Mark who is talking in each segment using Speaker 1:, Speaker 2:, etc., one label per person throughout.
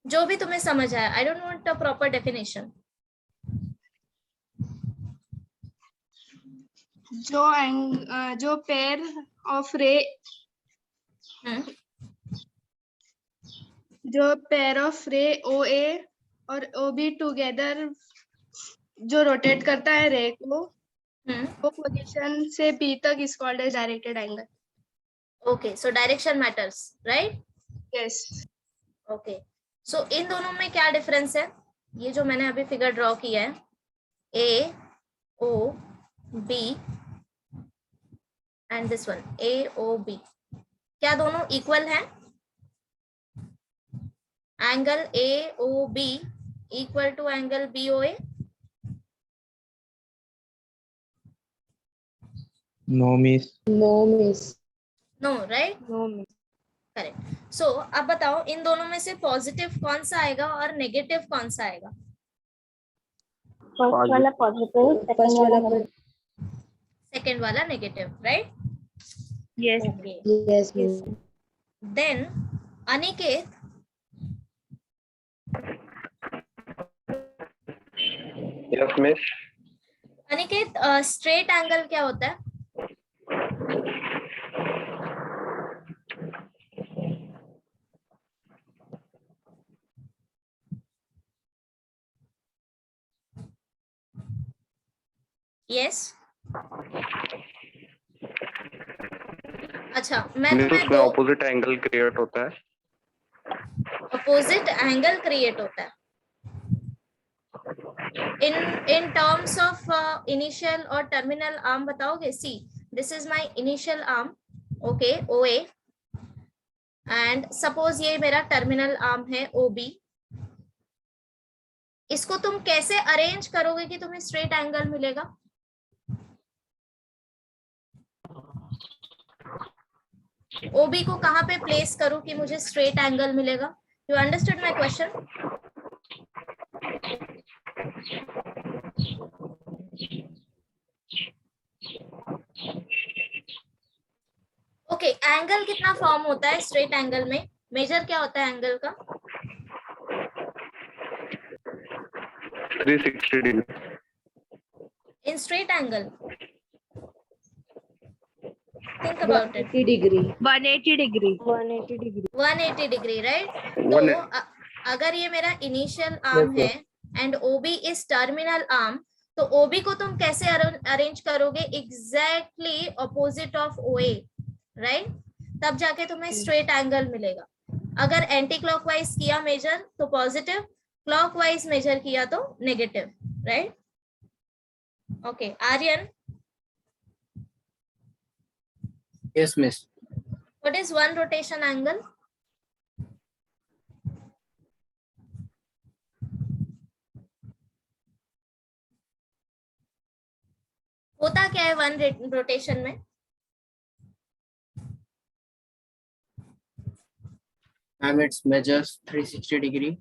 Speaker 1: जो भी तुम्हें समझ आया, I don't want a proper definition.
Speaker 2: जो पेयर ऑफ रे जो pair of ray O A और ओ बी टुगेदर जो रोटेट करता है रे को, वो पोजीशन से बी तक is called as directed angle.
Speaker 1: Okay, so direction matters, right?
Speaker 2: Yes.
Speaker 1: Okay, so इन दोनों में क्या डिफरेंस है? ये जो मैंने अभी फिगर ड्रॉ किया है, A O B and this one A O B, क्या दोनों इक्वल हैं? Angle A O B equal to angle B O A?
Speaker 3: No miss.
Speaker 1: No, right? Correct. So अब बताओ, इन दोनों में से पॉजिटिव कौन सा आएगा और नेगेटिव कौन सा आएगा?
Speaker 4: फर्स्ट वाला पॉजिटिव,
Speaker 1: सेकेंड वाला negative, right?
Speaker 4: Yes
Speaker 1: okay, then Aniket,
Speaker 3: yes miss.
Speaker 1: Aniket straight angle क्या होता है? यस, अच्छा मैं तुम्हें दो
Speaker 3: ऑपोजिट एंगल क्रिएट होता है।
Speaker 1: अपोजिट एंगल क्रिएट होता है in terms of initial और terminal arm बताओगे? See, this is my initial arm, okay, OA, and suppose ये मेरा terminal arm है OB। इसको तुम कैसे अरेंज करोगे कि तुम्हें स्ट्रेट एंगल मिलेगा? OB को कहाँ पे प्लेस करूं कि मुझे स्ट्रेट एंगल मिलेगा? You understood my question? Okay, angle कितना फॉर्म होता है स्ट्रेट एंगल में? मेजर क्या होता है एंगल का?
Speaker 3: 360 degree.
Speaker 1: In straight angle think about it,
Speaker 4: 180 degree
Speaker 1: 180 degree, right? तो अगर ये मेरा इनिशियल आर्म है and OB is terminal arm, तो OB को तुम कैसे अरेंज करोगे? Exactly opposite of OA, right? तब जाके तुम्हें स्ट्रेट एंगल मिलेगा। अगर एंटी क्लॉकवाइज किया मेजर तो पॉजिटिव, क्लॉकवाइज मेजर किया तो negative, right? Okay, Aryan,
Speaker 5: Yes, miss.
Speaker 1: what is one rotation angle? होता क्या है वन रोटेशन में?
Speaker 5: It measures 360 degree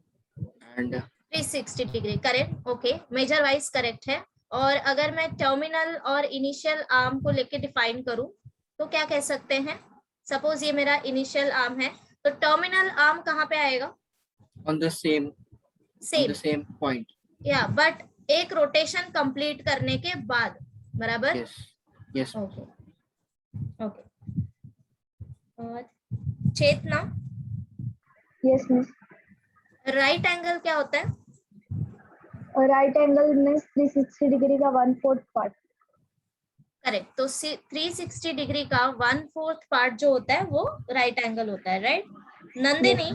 Speaker 5: and
Speaker 1: 360 degree, correct. Okay, measure wise correct है। और अगर मैं टर्मिनल और इनिशियल आर्म को लेके डिफाइन करूं तो क्या कह सकते हैं? सपोज ये मेरा इनिशियल आर्म है, तो टर्मिनल आर्म कहाँ पे आएगा?
Speaker 5: on the same point.
Speaker 1: या बट एक रोटेशन कंप्लीट करने के बाद, बराबर?
Speaker 5: Yes.
Speaker 1: Okay okay. और चेतना,
Speaker 6: यस मिस।
Speaker 1: राइट एंगल क्या होता है?
Speaker 6: राइट एंगल मींस 360 डिग्री का 1/4 पार्ट।
Speaker 1: करेक्ट, तो 360 डिग्री का 1/4 पार्ट जो होता है वो राइट एंगल होता है, right? Nandini,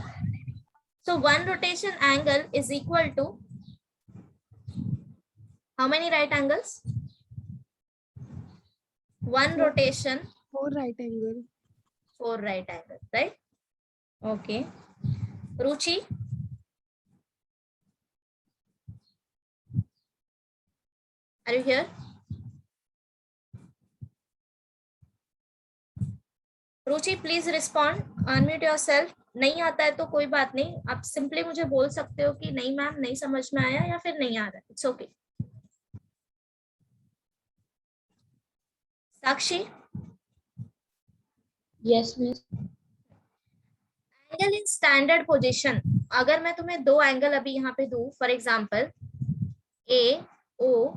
Speaker 1: so one rotation angle is equal to how many right angles? One rotation,
Speaker 2: 4 right angle.
Speaker 1: 4 right angles, right? Okay. Ruchi, are you here? Ruchi please respond, unmute yourself. नहीं आता है तो कोई बात नहीं, आप सिंपली मुझे बोल सकते हो कि नहीं मैम नहीं समझ में आया, या फिर नहीं आ रहा है, it's okay. Sakshi,
Speaker 6: yes miss.
Speaker 1: Angle in standard position अगर मैं तुम्हें दो एंगल अभी यहाँ पे दूं, for example A O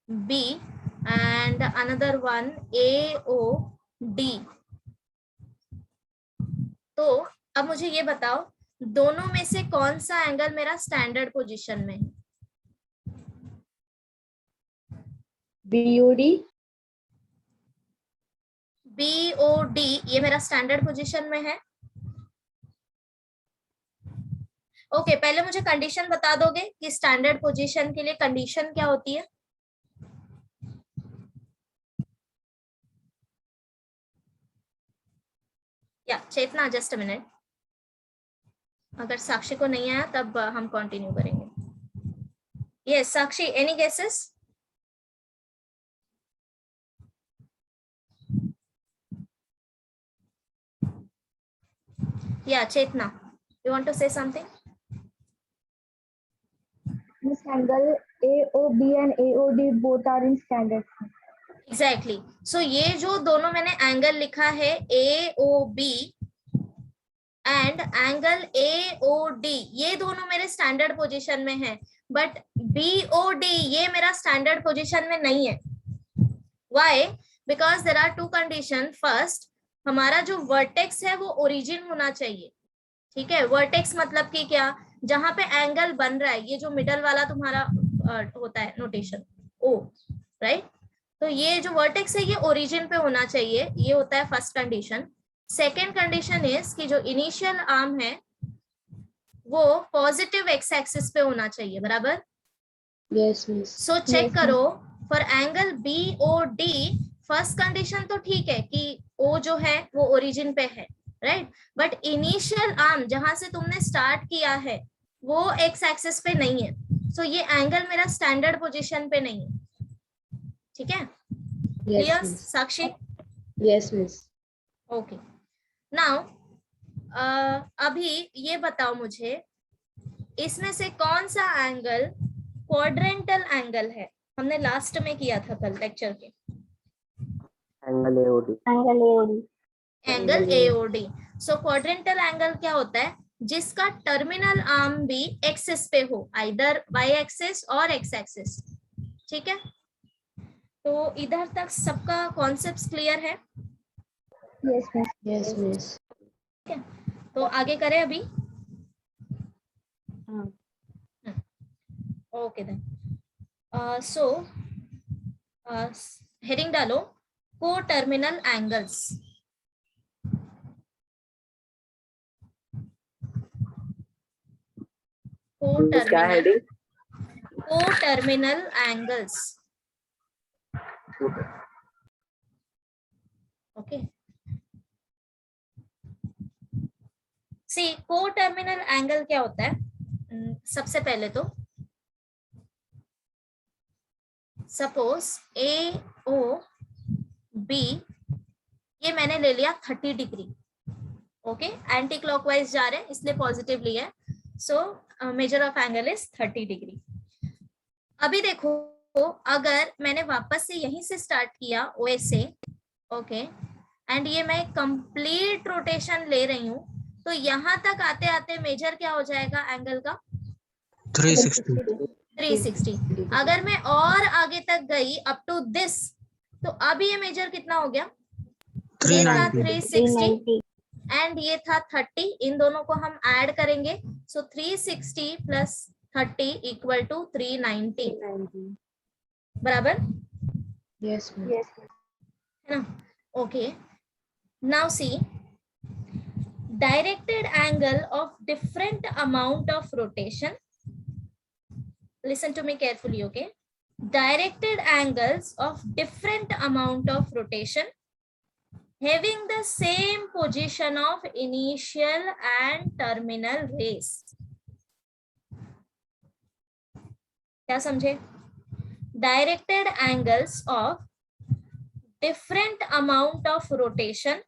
Speaker 1: B and another one A O D, तो अब मुझे ये बताओ दोनों में से कौन सा एंगल मेरा स्टैंडर्ड पोजीशन में है?
Speaker 7: BOD,
Speaker 1: BOD ये मेरा स्टैंडर्ड पोजीशन में है। ओके, पहले मुझे कंडीशन बता दोगे कि स्टैंडर्ड पोजीशन के लिए कंडीशन क्या होती है? या चेतना, जस्ट अ मिनट, अगर साक्षी को नहीं आया तब हम कंटिन्यू करेंगे। Yes Sakshi, any guesses? या Chetna, you want to say something?
Speaker 6: This angle AOB and AOD both are in standard.
Speaker 1: Exactly. So ये जो दोनों मैंने एंगल लिखा है AOB एंड एंगल AOD, ये दोनों मेरे स्टैंडर्ड पोजीशन में है, बट BOD ये मेरा स्टैंडर्ड पोजीशन में नहीं है। Why? Because there are two condition. First, हमारा जो वर्टेक्स है वो ओरिजिन होना चाहिए, ठीक है। वर्टेक्स मतलब कि क्या, जहां पे एंगल बन रहा है, ये जो मिडल वाला तुम्हारा होता है नोटेशन O, राइट? तो ये जो वर्टेक्स है ये ओरिजिन पे होना चाहिए, ये होता है first condition. Second condition is कि जो इनिशियल आर्म है वो पॉजिटिव एक्स एक्सिस पे होना चाहिए, बराबर?
Speaker 7: yes miss,
Speaker 1: सो चेक करो for angle BOD, first condition तो ठीक है कि O जो है वो ओरिजिन पे है, राइट? बट इनिशियल आर्म जहां से तुमने स्टार्ट किया है वो एक्स एक्सिस पे नहीं है, सो ये एंगल मेरा स्टैंडर्ड पोजीशन पे नहीं है, ठीक है?
Speaker 7: yes
Speaker 1: क्लियर
Speaker 7: miss,
Speaker 1: साक्षी?
Speaker 7: yes miss,
Speaker 1: ओके, नाउ अभी ये बताओ मुझे इसमें से कौन सा एंगल क्वाड्रेंटल एंगल है? हमने लास्ट में किया था कल लेक्चर के।
Speaker 3: Angle AOD।
Speaker 1: Angle AOD। सो क्वाड्रेंटल एंगल क्या होता है? जिसका टर्मिनल आर्म भी एक्सिस पे हो, आइदर वाई एक्सिस और एक्स एक्सिस, ठीक है? तो इधर तक सबका कॉन्सेप्ट क्लियर है?
Speaker 6: Yes, miss.
Speaker 7: yes miss,
Speaker 1: ठीक है, तो आगे करें अभी।
Speaker 7: हाँ,
Speaker 1: ओके देन, सो हेडिंग डालो को टर्मिनल एंगल्स।
Speaker 3: क्या हेडिंग?
Speaker 1: को टर्मिनल एंगल्स, ओके। सी को टर्मिनल एंगल क्या होता है? सबसे पहले तो सपोज AOB ये मैंने ले लिया 30 डिग्री, ओके, एंटी क्लॉकवाइज जा रहे हैं इसलिए पॉजिटिव लिया है, so measure of angle is 30 degree. अभी देखो, अगर मैंने वापस से यहीं से स्टार्ट किया OA से, ओके, एंड ये मैं कंप्लीट रोटेशन ले रही हूँ, तो यहाँ तक आते आते मेजर क्या हो जाएगा एंगल का? 360। अगर मैं और आगे तक गई अप टू दिस, तो अब ये मेजर कितना हो गया? 360 एंड ये था 30, इन दोनों को हम ऐड करेंगे, सो 360 प्लस 30 इक्वल टू 390, बराबर
Speaker 7: yes miss,
Speaker 1: है ना? Okay, now see directed angle of different amount of rotation. Listen to me carefully, okay? Directed angles of different amount of rotation having the same position of initial and terminal rays. क्या समझे? Directed angles of different amount of rotation,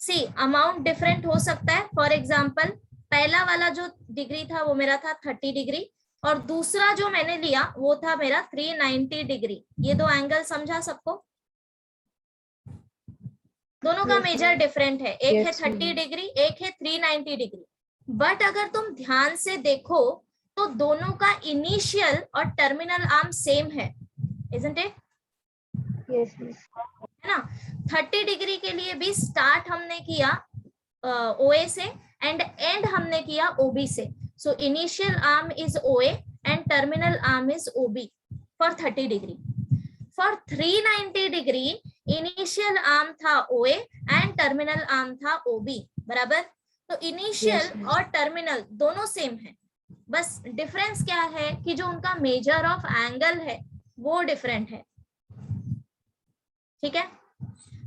Speaker 1: see amount different हो सकता है। For example पहला वाला जो degree था वो मेरा था 30 डिग्री और दूसरा जो मैंने लिया वो था मेरा 390 डिग्री। ये दो एंगल समझा सबको? दोनों का मेजर डिफरेंट है, एक है 30 डिग्री, एक है 390 डिग्री। बट अगर तुम ध्यान से देखो तो दोनों का इनिशियल और टर्मिनल आर्म सेम है, इजंट इट?
Speaker 6: Yes, miss.
Speaker 1: है ना? 30 डिग्री के लिए भी स्टार्ट हमने किया OA से एंड एंड हमने किया OB से. So initial arm is OA and terminal arm is OB for 30 degree. For 390 degree initial arm था OA एंड टर्मिनल आर्म था OB. बराबर? तो इनिशियल
Speaker 7: Yes, miss.
Speaker 1: और टर्मिनल दोनों सेम है, बस डिफरेंस क्या है कि जो उनका मेजर ऑफ एंगल है वो डिफरेंट है. ठीक है?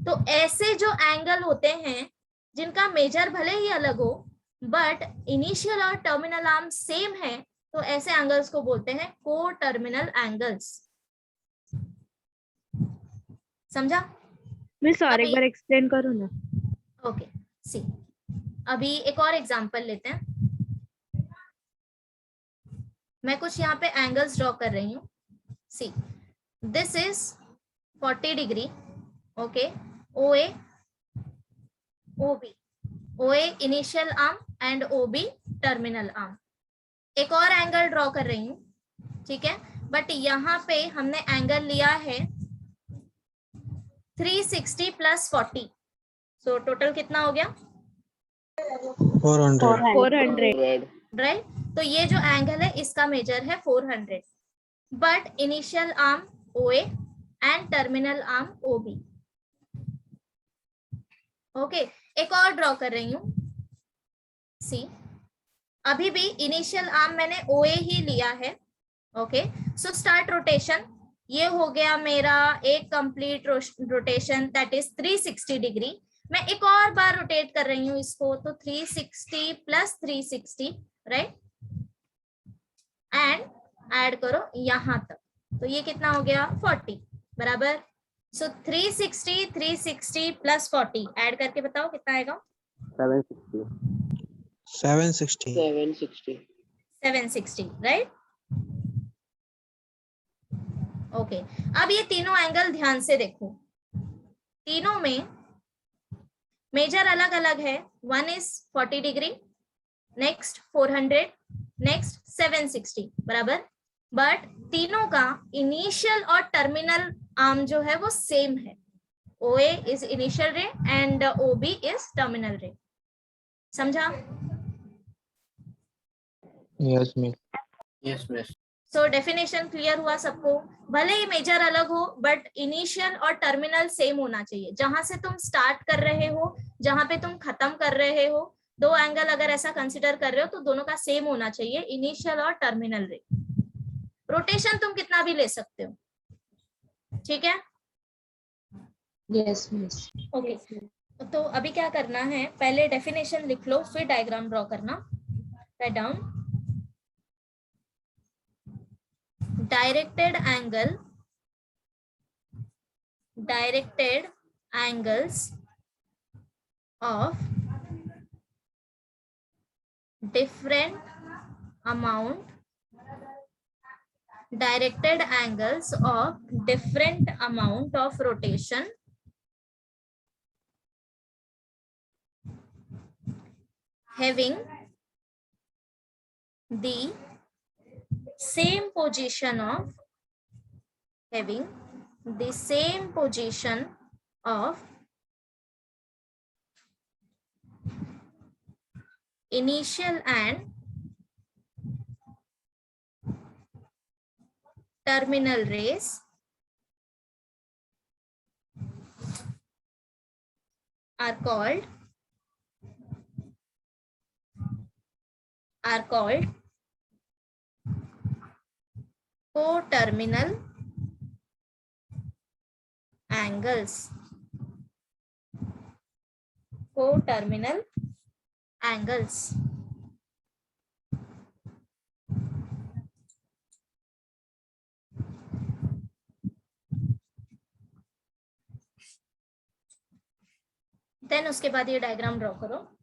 Speaker 1: तो ऐसे जो एंगल होते हैं जिनका मेजर भले ही अलग हो बट इनिशियल और टर्मिनल आर्म सेम है, तो ऐसे एंगल्स को बोलते हैं को टर्मिनल एंगल्स. समझा?
Speaker 4: मिस और एक
Speaker 1: अभी-
Speaker 4: बार एक्सप्लेन करो ना.
Speaker 1: ओके सी, अभी एक और एग्जांपल लेते हैं. मैं कुछ यहाँ पे एंगल्स ड्रॉ कर रही हूँ. See, this is 40 degree. Okay, OA OB, OA initial arm and OB terminal arm. एक और एंगल ड्रॉ कर रही हूँ, ठीक है, बट यहाँ पे हमने एंगल लिया है 360 प्लस 40. सो टोटल कितना हो गया?
Speaker 3: 400.
Speaker 4: 400.
Speaker 1: राइट? तो ये जो एंगल है इसका मेजर है 400, but initial arm OA and terminal arm OB. Okay, एक और ड्रॉ कर रही हूँ. सी, अभी भी इनिशियल आर्म मैंने OA ही लिया है. Okay, so start rotation. ये हो गया मेरा एक complete rotation, that is 360 degree. मैं एक और बार रोटेट कर रही हूँ इसको, तो 360 प्लस 360, राइट? एंड ऐड करो यहाँ तक, तो ये कितना हो गया? 40. बराबर? सो 360 प्लस 40 ऐड करके बताओ कितना आएगा?
Speaker 3: 760.
Speaker 8: 760.
Speaker 3: 760.
Speaker 1: 760, राइट? ओके, अब ये तीनों एंगल ध्यान से देखो. तीनों में मेजर अलग अलग है. One is 40 degree, next 400, next 760. बराबर? बट तीनों का इनिशियल और टर्मिनल आर्म जो है वो सेम है. OA इज इनिशियल रे एंड OB इज टर्मिनल रे. समझा?
Speaker 8: Yes, miss.
Speaker 5: Yes, miss.
Speaker 1: So definition clear हुआ सबको? भले ही मेजर अलग हो बट इनिशियल और टर्मिनल सेम होना चाहिए. जहां से तुम स्टार्ट कर रहे हो, जहां पे तुम खत्म कर रहे हो, दो एंगल अगर ऐसा कंसिडर कर रहे हो तो दोनों का सेम होना चाहिए, इनिशियल और टर्मिनल रे. रोटेशन तुम कितना भी ले सकते हो. ठीक है?
Speaker 7: Yes, miss.
Speaker 1: ओके, तो अभी क्या करना है, पहले डेफिनेशन लिख लो फिर डायग्राम ड्रॉ करना. Write down. Directed angles of different amount, directed angles of different amount of rotation having the same position of initial and terminal rays are called co-terminal angles. Co-terminal angles. Then उसके बाद ये diagram draw करो.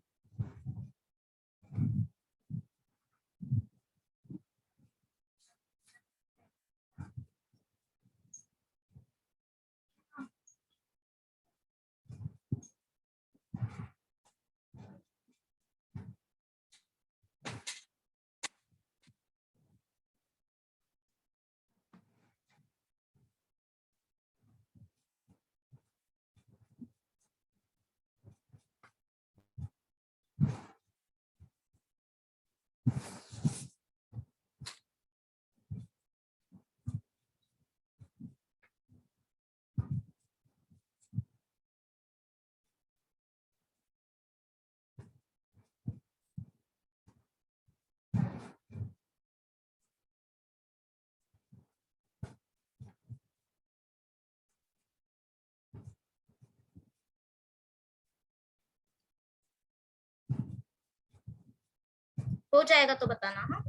Speaker 1: हो जाएगा तो बताना. हाँ,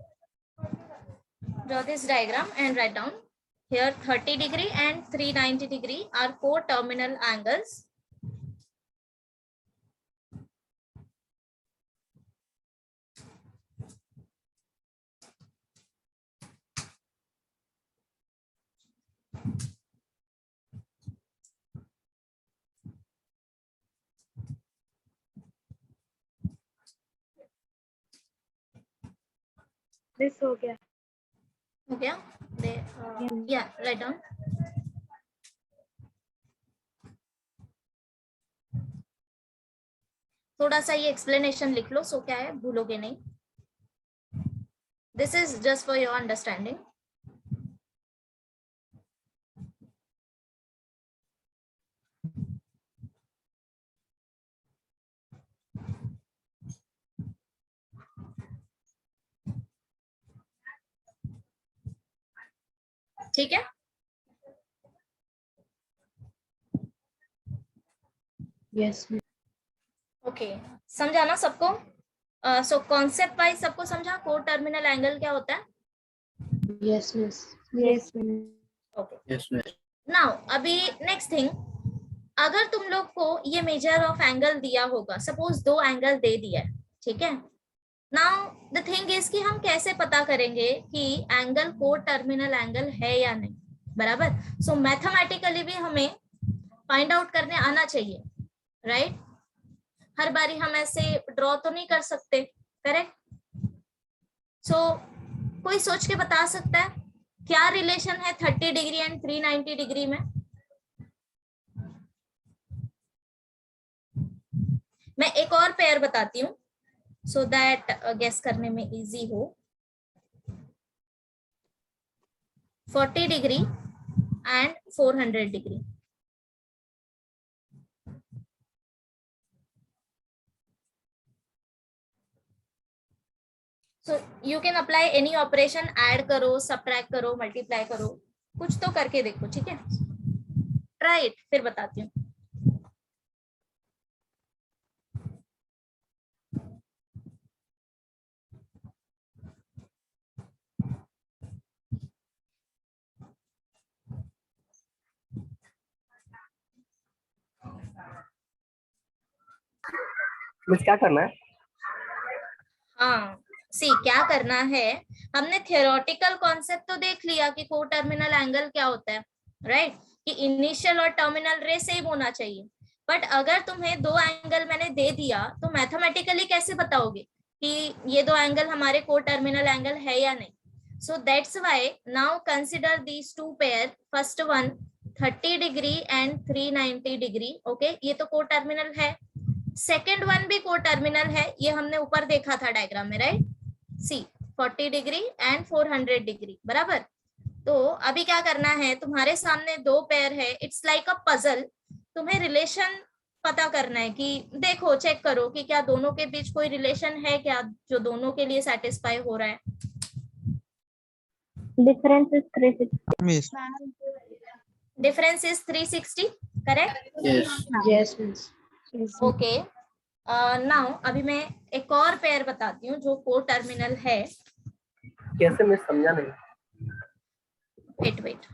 Speaker 1: draw this diagram and write down here 30 degree and 390 degree are co-terminal angles.
Speaker 4: Miss हो गया.
Speaker 1: हो गया? Yeah, write down. थोड़ा सा ये एक्सप्लेनेशन लिख लो, सो क्या है भूलोगे नहीं. This is just for your understanding. ठीक है?
Speaker 7: Yes, miss.
Speaker 1: ओके, समझा ना सबको? सो कॉन्सेप्ट वाइज सबको समझा को टर्मिनल एंगल क्या होता है?
Speaker 7: Yes, miss.
Speaker 4: Yes
Speaker 1: okay.
Speaker 5: Yes, miss.
Speaker 1: Now अभी नेक्स्ट थिंग, अगर तुम लोग को ये मेजर ऑफ एंगल दिया होगा, सपोज 2 एंगल दे दिया है, ठीक है? नाउ द थिंग इज कि हम कैसे पता करेंगे कि एंगल को टर्मिनल एंगल है या नहीं, बराबर? सो मैथमेटिकली भी हमें फाइंड आउट करने आना चाहिए, राइट? हर बारी हम ऐसे ड्रॉ तो नहीं कर सकते, करेक्ट? सो कोई सोच के बता सकता है क्या रिलेशन है 30 डिग्री एंड 390 डिग्री में? मैं एक और पेयर बताती हूँ सो दैट गेस करने में इजी हो. 40 degree and 400 degree. So you can apply any operation, add करो, subtract करो, multiply करो, कुछ तो करके देखो, ठीक है? Try it, फिर बताती हूँ.
Speaker 3: मिस क्या करना है?
Speaker 1: हाँ, सी क्या करना है, हमने थियोरेटिकल कॉन्सेप्ट तो देख लिया कि को टर्मिनल एंगल क्या होता है, राइट? कि इनिशियल और टर्मिनल रे सेम होना चाहिए. बट अगर तुम्हें 2 एंगल मैंने दे दिया तो मैथमेटिकली कैसे बताओगे कि ये 2 एंगल हमारे को टर्मिनल एंगल है या नहीं? So that's why now consider these 2 pair. First one 30 degree and 390 degree. Okay, ये तो को टर्मिनल है. सेकेंड वन भी को टर्मिनल है, ये हमने ऊपर देखा था डायग्राम में, right? See 40 degree and 400 degree, बराबर? तो अभी क्या करना है, तुम्हारे सामने 2 पेयर है, इट्स लाइक अ पजल. तुम्हें रिलेशन पता करना है कि देखो, चेक करो कि क्या दोनों के बीच कोई रिलेशन है क्या जो दोनों के लिए सेटिस्फाई हो रहा है.
Speaker 6: Difference is 360.
Speaker 8: Miss.
Speaker 1: Difference is 360, correct?
Speaker 5: Yes.
Speaker 7: Yes, miss.
Speaker 1: Okay. Now अभी मैं एक और पेयर बताती हूँ जो को टर्मिनल है.
Speaker 3: कैसे मिस समझा नहीं?
Speaker 1: वेट,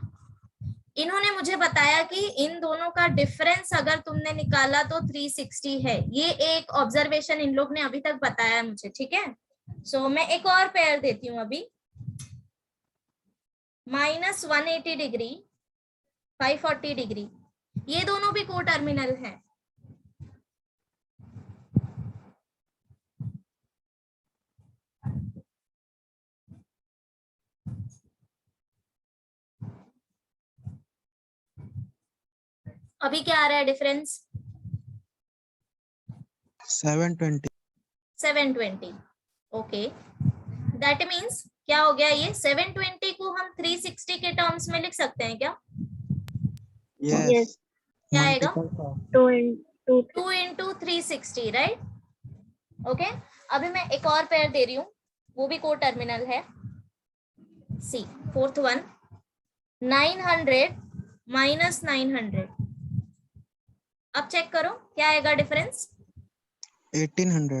Speaker 1: इन्होंने मुझे बताया कि इन दोनों का डिफरेंस अगर तुमने निकाला तो 360 है. ये एक ऑब्जर्वेशन इन लोग ने अभी तक बताया मुझे, ठीक है? सो मैं एक और पेयर देती हूँ अभी. -180 डिग्री 540 डिग्री, ये दोनों भी को टर्मिनल है. अभी क्या आ रहा है डिफरेंस?
Speaker 8: 720.
Speaker 1: 720. ओके, दैट मीन्स क्या हो गया, ये 720 को हम 360 के टर्म्स में लिख सकते हैं क्या?
Speaker 8: Yes.
Speaker 1: क्या आएगा?
Speaker 8: Multiple of
Speaker 1: 2 into 360, right? Okay, अभी मैं एक और पेयर दे रही हूँ, वो भी को टर्मिनल है. C fourth one 900 - 900. अब चेक करो क्या आएगा difference?
Speaker 8: 1800.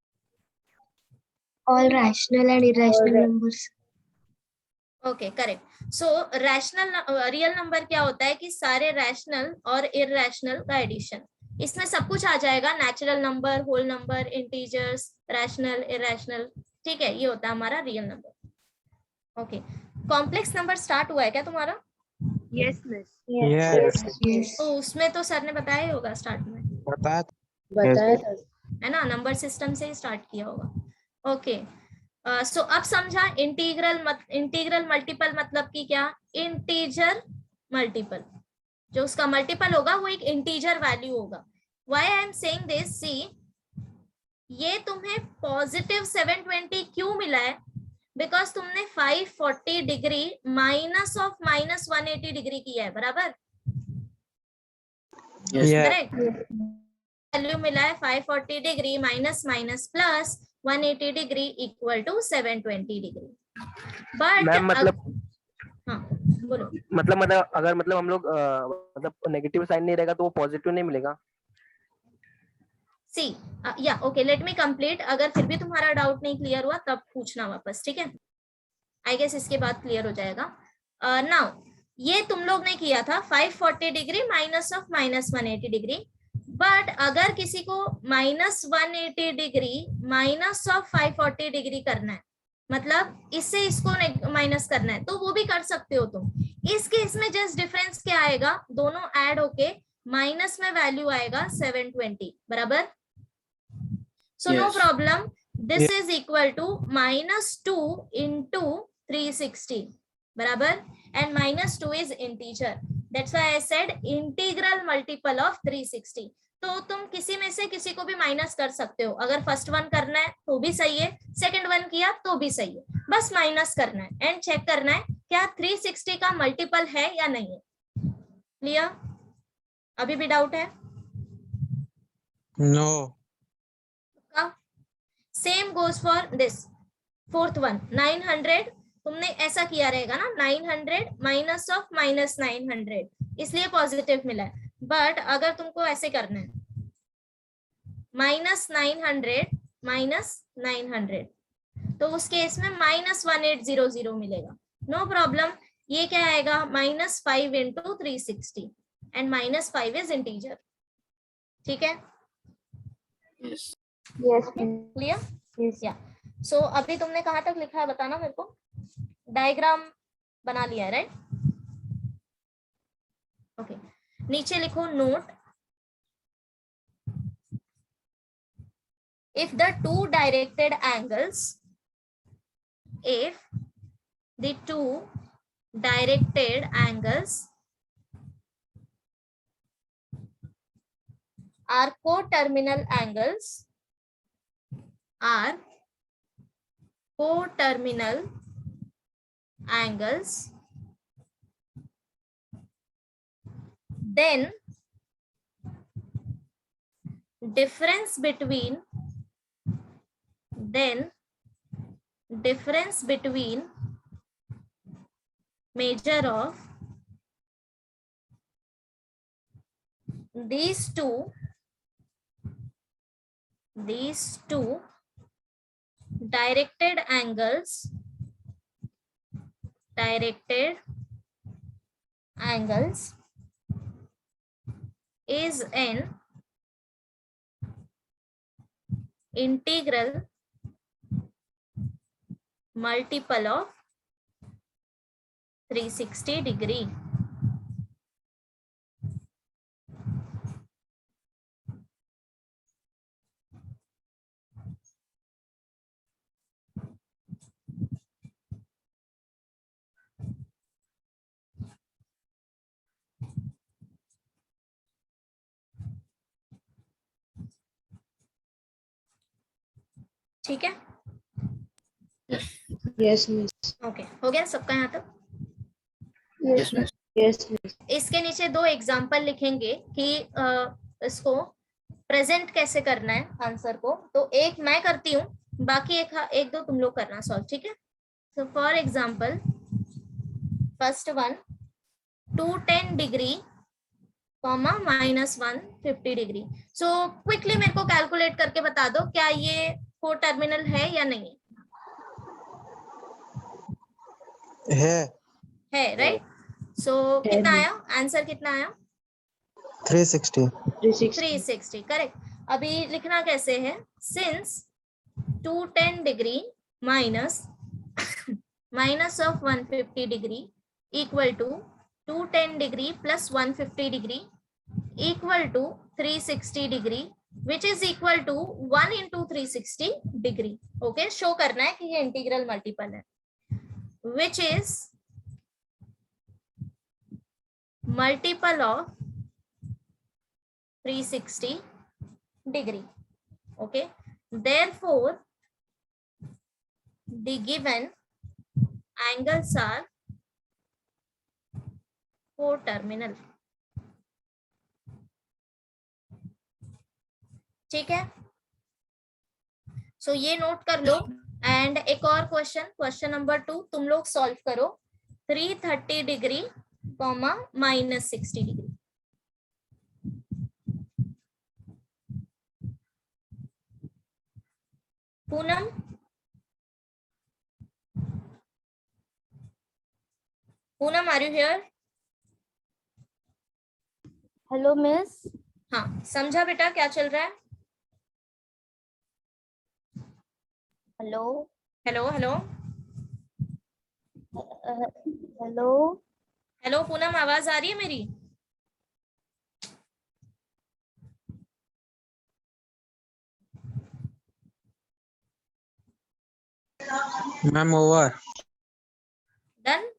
Speaker 6: All rational and irrational numbers.
Speaker 1: Okay correct. So rational real number क्या होता है कि सारे रैशनल और इररेशनल का एडिशन. इसमें सब कुछ आ जाएगा, natural number, whole number, integers, rational, irrational. ठीक है, ये होता है हमारा real number. Okay, complex number start हुआ है क्या तुम्हारा?
Speaker 4: Yes miss.
Speaker 8: Yes.
Speaker 7: Yes.
Speaker 1: तो उसमें तो सर ने बताया ही होगा स्टार्ट में,
Speaker 8: बताया था.
Speaker 7: बताया था.
Speaker 1: है ना, नंबर सिस्टम से ही स्टार्ट किया होगा. ओके, सो अब समझा इंटीग्रल मल्टीपल मतलब कि क्या? Integer multiple. जो उसका मल्टीपल होगा वो एक इंटीजर वैल्यू होगा. Why I am saying this, see ये तुम्हें पॉजिटिव 720 क्यों मिला है? बिकॉज तुमने 540 degree minus of minus 180 degree किया है, बराबर?
Speaker 5: Yes.
Speaker 8: Yeah.
Speaker 1: करेक्ट. वैल्यू मिला है 540 degree minus minus plus 180 degree equal to 720 degree. But
Speaker 3: ma'am मतलब
Speaker 1: हाँ बोलो.
Speaker 3: मतलब अगर मतलब हम लोग मतलब नेगेटिव साइन नहीं रहेगा तो वो पॉजिटिव नहीं मिलेगा.
Speaker 1: सी या ओके, लेट मी कंप्लीट. अगर फिर भी तुम्हारा डाउट नहीं क्लियर हुआ तब पूछना वापस, ठीक है? आई गेस इसके बाद क्लियर हो जाएगा. नाउ ये तुम लोग ने किया था 540 degree minus of minus 180 degree. But अगर किसी को minus 180 degree minus of 540 degree करना है, मतलब इससे इसको माइनस करना है, तो वो भी कर सकते हो तुम. इस केस में जस्ट डिफरेंस क्या आएगा, दोनों ऐड होके माइनस में वैल्यू आएगा 720, बराबर? So no
Speaker 5: Yes.
Speaker 1: Problem. This is equal to -2 into 360, बराबर? And -2 is integer. That's why I said integral multiple of 360. तो तुम किसी में से किसी को भी माइनस कर सकते हो. अगर फर्स्ट वन करना है तो भी सही है, सेकंड वन किया तो भी सही है, बस माइनस करना है एंड चेक करना है क्या 360 का मल्टीपल है या नहीं है. क्लियर? अभी भी डाउट है?
Speaker 8: No.
Speaker 1: Same goes for this fourth one 900. तुमने ऐसा किया रहेगा ना, 900 माइनस ऑफ माइनस 900, इसलिए पॉजिटिव मिला है. बट अगर तुमको ऐसे करना है -900 माइनस 900, तो उस केस में -1800 मिलेगा. No problem. ये क्या आएगा, -5 into 360 एंड -5 इज इंटीजर. ठीक है,
Speaker 5: Yes.
Speaker 6: Yes.
Speaker 1: क्लियर?
Speaker 6: Yes.
Speaker 1: या सो अभी तुमने कहाँ तक लिखा है बताना मेरे को. डायग्राम बना लिया है, राइट? ओके, नीचे लिखो note. If the two directed angles are coterminal angles, then difference between measure of these two directed angles is an integral multiple of 360 degree. ठीक है,
Speaker 7: Yes, miss.
Speaker 1: ओके हो गया सबका यहाँ तक.
Speaker 5: Yes, miss.
Speaker 7: Yes, miss.
Speaker 1: इसके नीचे दो एग्जाम्पल लिखेंगे कि इसको प्रेजेंट कैसे करना है आंसर को. तो एक मैं करती हूँ, बाकी एक दो तुम लोग करना सॉल्व, ठीक है? So for example first one 210 degree comma -150 degree. So quickly मेरे को कैलकुलेट करके बता दो क्या ये को टर्मिनल है या नहीं है.
Speaker 8: है
Speaker 1: राइट. सो कितना आया आंसर, कितना आया?
Speaker 8: 360.
Speaker 1: 360. करेक्ट. अभी लिखना कैसे है? Since 210 degree minus of 150 degree equal to 210 degree plus 150 degree equal to 360 degree which is equal to 1 into 360 degree. Okay, show करना है कि ये इंटीग्रल मल्टीपल है, which is multiple of 360 degree. Okay, therefore the given angles are coterminal. ठीक है, सो ये note कर लो. And एक और क्वेश्चन नंबर 2 तुम लोग सॉल्व करो. 330 degree comma minus 60 degree. Poonam, are you here?
Speaker 6: Hello miss.
Speaker 1: हाँ, समझा बेटा क्या चल रहा है?
Speaker 6: Hello
Speaker 1: hello hello
Speaker 6: hello.
Speaker 1: Hello Poonam, आवाज आ रही है मेरी?
Speaker 8: Ma'am over.
Speaker 1: Done.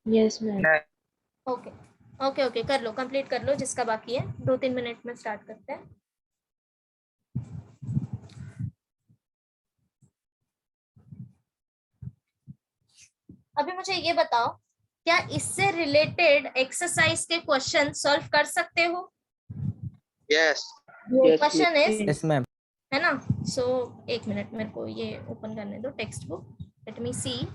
Speaker 7: Yes, ma'am.
Speaker 1: Okay okay okay, कर लो, कंप्लीट कर लो जिसका बाकी है. 2-3 मिनट में स्टार्ट करते हैं. अभी मुझे ये बताओ, क्या इससे रिलेटेड एक्सरसाइज के क्वेश्चन सॉल्व कर सकते हो?
Speaker 8: Yes.
Speaker 1: Question is,
Speaker 3: yes ma'am.
Speaker 1: है ना? सो एक मिनट, मेरे को ये ओपन करने दो textbook. Let me see.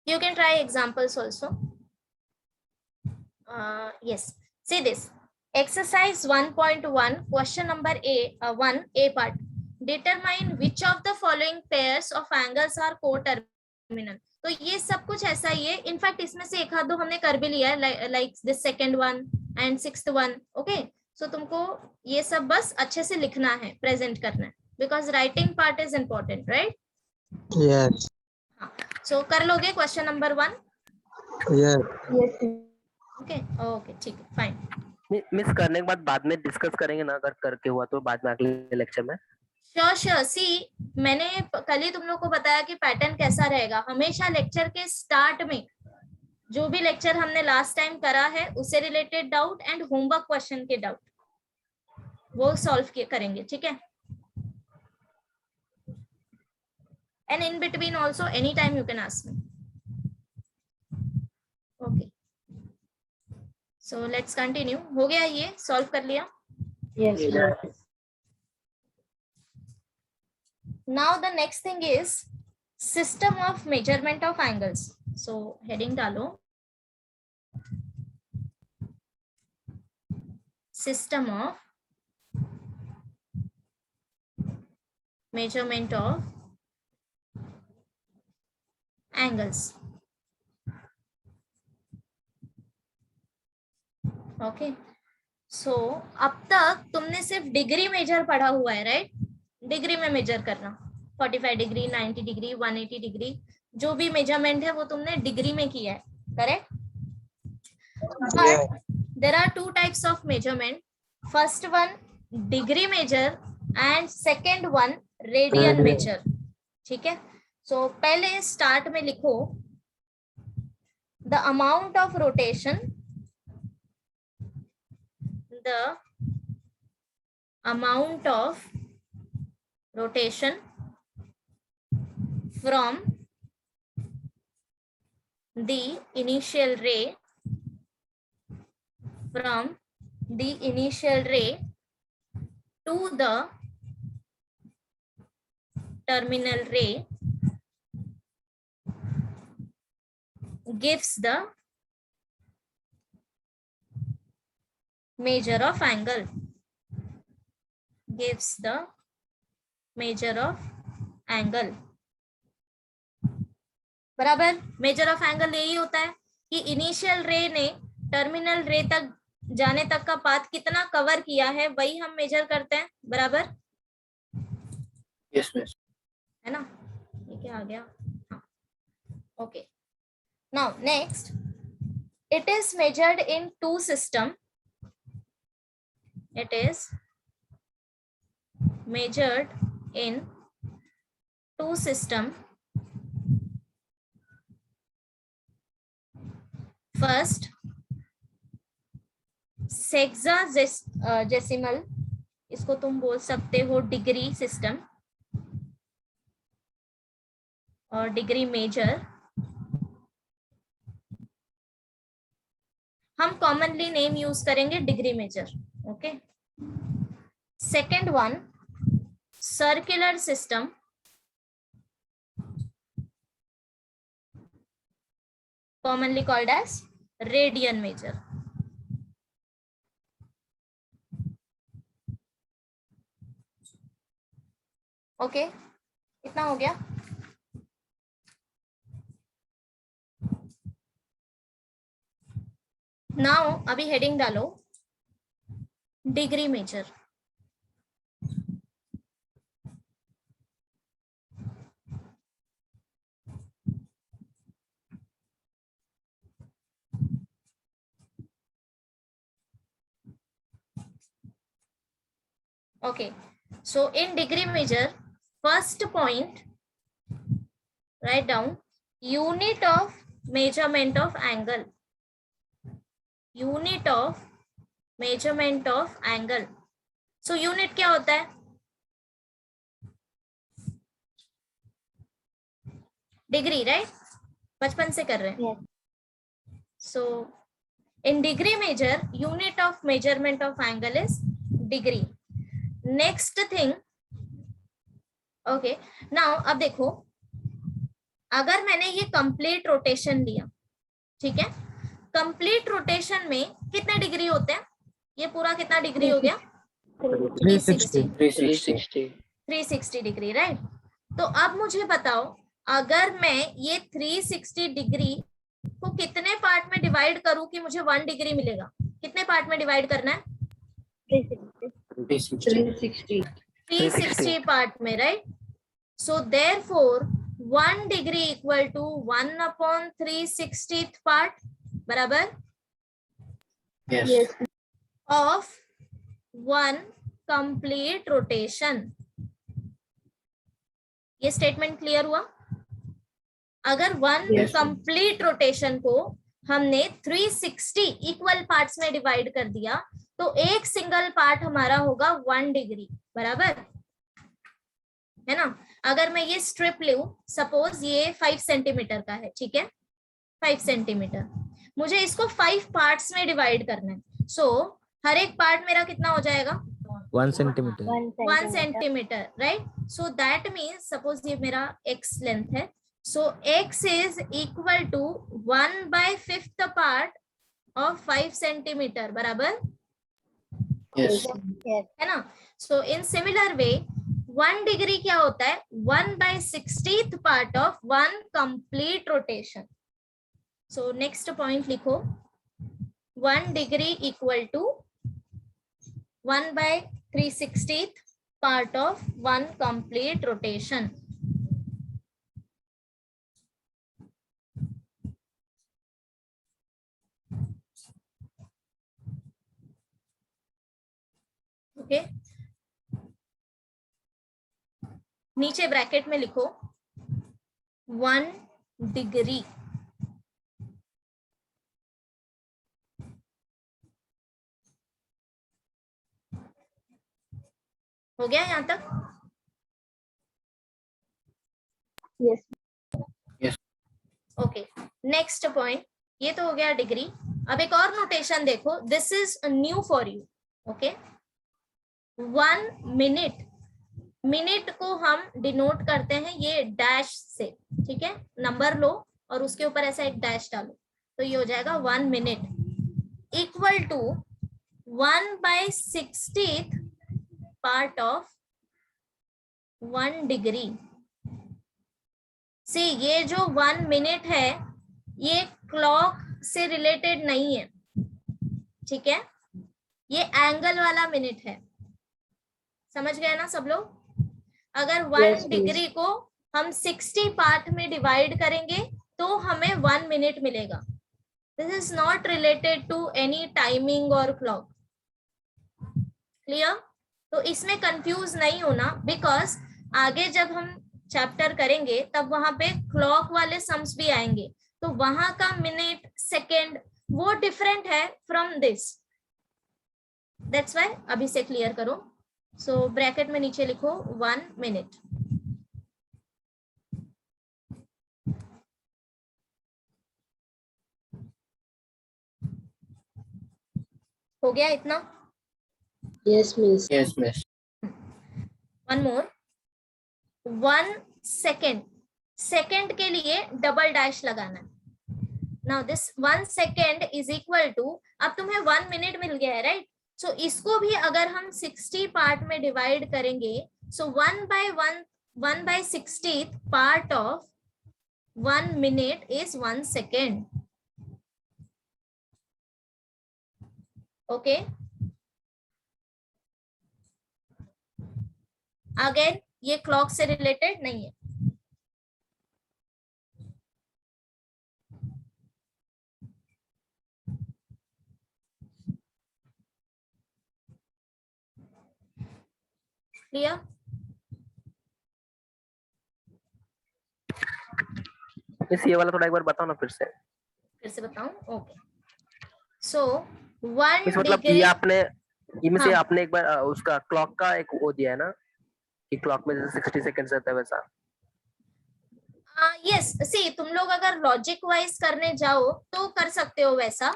Speaker 1: You can try examples also. Yes, see this exercise 1.1 question number A part. Determine which of the following pairs of angles are coterminal. तो ये सब कुछ ऐसा ही है. इनफैक्ट इसमें से एक आध दो हमने कर भी लिया है, like this second one and sixth one. Okay, so तुमको ये सब बस अच्छे से लिखना है, प्रेजेंट करना है, because writing part is important, right?
Speaker 8: Yes.
Speaker 1: So कर लोगे question number 1?
Speaker 8: Yes.
Speaker 1: Okay okay, ठीक है, फाइन.
Speaker 3: मिस करने के बाद में डिस्कस करेंगे ना, अगर करके हुआ तो बाद में अगले लेक्चर में.
Speaker 1: श्योर. सी, मैंने कल ही तुम लोग को बताया कि पैटर्न कैसा रहेगा. हमेशा लेक्चर के स्टार्ट में जो भी लेक्चर हमने लास्ट टाइम करा है उससे related doubt and homework question के डाउट वो सॉल्व करेंगे, ठीक है? And in between also anytime you can ask me. Okay, so let's continue. हो गया, ये सॉल्व कर लिया.
Speaker 7: Yes, ma'am.
Speaker 1: Now the next thing is system of measurement of angles. So heading डालो, system of measurement of angles. Okay, so अब तक तुमने सिर्फ डिग्री मेजर पढ़ा हुआ है, राइट? डिग्री में मेजर करना, 45 डिग्री, 90 डिग्री, 180 डिग्री, जो भी मेजरमेंट है वो तुमने डिग्री में किया है, correct? But there are 2 types of measurement. First one degree measure and second one radian measure. ठीक है, सो पहले स्टार्ट में लिखो the amount of rotation, the amount of rotation from the initial ray to the terminal ray gives the measure of angle, gives the measure of angle. बराबर, measure of angle यही होता है कि initial रे ने terminal रे तक जाने तक का पाथ कितना कवर किया है, वही हम मेजर करते हैं. बराबर,
Speaker 5: Yes, miss.
Speaker 1: है ना. ये क्या आ गया. हाँ. Okay, now next, it is measured in two system. It is measured in two system. First, sexagesimal, इसको तुम बोल सकते हो डिग्री सिस्टम और डिग्री मेजर. हम कॉमनली नेम यूज करेंगे degree measure. Okay. Second one, circular system, commonly called as radian measure. Okay, इतना हो गया. नाउ अभी हेडिंग डालो degree measure. Okay, so in degree measure, first point, write down unit of measurement of angle. Unit of measurement of angle. So unit क्या होता है? Degree, right? बचपन से कर रहे हैं. So in degree measure, unit of measurement of angle is degree. Next thing, okay, now अब देखो, अगर मैंने ये कंप्लीट रोटेशन लिया, ठीक है, कंप्लीट रोटेशन में कितने डिग्री होते हैं? ये पूरा कितना डिग्री हो गया? 360 डिग्री, राइट? तो अब मुझे बताओ, अगर मैं ये 360 डिग्री को कितने पार्ट में डिवाइड करूं कि मुझे 1 डिग्री मिलेगा? कितने पार्ट में डिवाइड करना है? 360 पार्ट में, right? So therefore 1 degree equal to 1/360th part, बराबर,
Speaker 5: Yes.
Speaker 1: Of 1 complete rotation. ये स्टेटमेंट क्लियर हुआ? अगर 1 कंप्लीट रोटेशन को हमने 360 इक्वल पार्ट्स में डिवाइड कर दिया तो एक सिंगल पार्ट हमारा होगा 1 डिग्री, बराबर है ना. अगर मैं ये स्ट्रिप लूं, सपोज ये 5 सेंटीमीटर का है, ठीक है, 5 सेंटीमीटर, मुझे इसको 5 पार्ट्स में डिवाइड करना है. सो हर एक पार्ट मेरा कितना हो जाएगा?
Speaker 3: 1 centimetre.
Speaker 1: 1 centimetre, right? So that means suppose ये मेरा x लेंथ है, so x is equal to 1/5 part of 5 centimetre, बराबर
Speaker 5: Yes.
Speaker 1: है ना. सो इन सिमिलर वे 1 डिग्री क्या होता है? 1/60th part of 1 complete rotation. So next point लिखो, 1 degree equal to 1/360th part of 1 complete rotation. Okay, नीचे bracket में लिखो 1 डिग्री. हो गया यहां तक?
Speaker 6: Yes.
Speaker 1: ओके, नेक्स्ट पॉइंट, ये तो हो गया डिग्री. अब एक और नोटेशन देखो, this is new for you. Okay, 1 minute, minute को हम डिनोट करते हैं ये डैश से, ठीक है, नंबर लो और उसके ऊपर ऐसा एक डैश डालो, तो ये हो जाएगा 1 minute equal to 1/60th part of 1 degree. See ये जो 1 मिनट है ये क्लॉक से रिलेटेड नहीं है, ठीक है, ये एंगल वाला मिनट है। समझ गए ना सब लोग? अगर 1 डिग्री को हम 60 पार्ट में डिवाइड करेंगे तो हमें 1 मिनट मिलेगा। This is not related to any timing और क्लॉक। क्लियर? तो इसमें कंफ्यूज नहीं होना, बिकॉज आगे जब हम चैप्टर करेंगे तब वहां पे क्लॉक वाले सम्स भी आएंगे, तो वहां का मिनट सेकेंड वो डिफरेंट है फ्रॉम दिस। दैट्स व्हाई अभी से क्लियर करो। सो ब्रैकेट में नीचे लिखो 1 मिनट। हो गया इतना?
Speaker 7: Yes, miss.
Speaker 5: Yes, miss.
Speaker 1: One more, 1 second, second के लिए डबल डैश लगाना है। Now this 1 second is equal to, अब तुम्हें 1 मिनट मिल गया है, राइट? सो इसको भी अगर हम 60 पार्ट में डिवाइड करेंगे, सो 1/60th part of 1 minute is 1 second. Okay, again ये क्लॉक से रिलेटेड नहीं है। क्लियर?
Speaker 3: इस ये वाला थोड़ा एक बार बताओ ना फिर से
Speaker 1: बताऊं? ओके, सो 1
Speaker 3: इस मतलब
Speaker 1: डिग्री,
Speaker 3: ये आपने इनमें से
Speaker 1: हाँ।
Speaker 3: आपने एक बार उसका क्लॉक का एक वो दिया है ना कि क्लॉक में जैसे 60 सेकंड्स रहता है वैसा।
Speaker 1: यस, सी तुम लोग अगर लॉजिक वाइज करने जाओ तो कर सकते हो वैसा,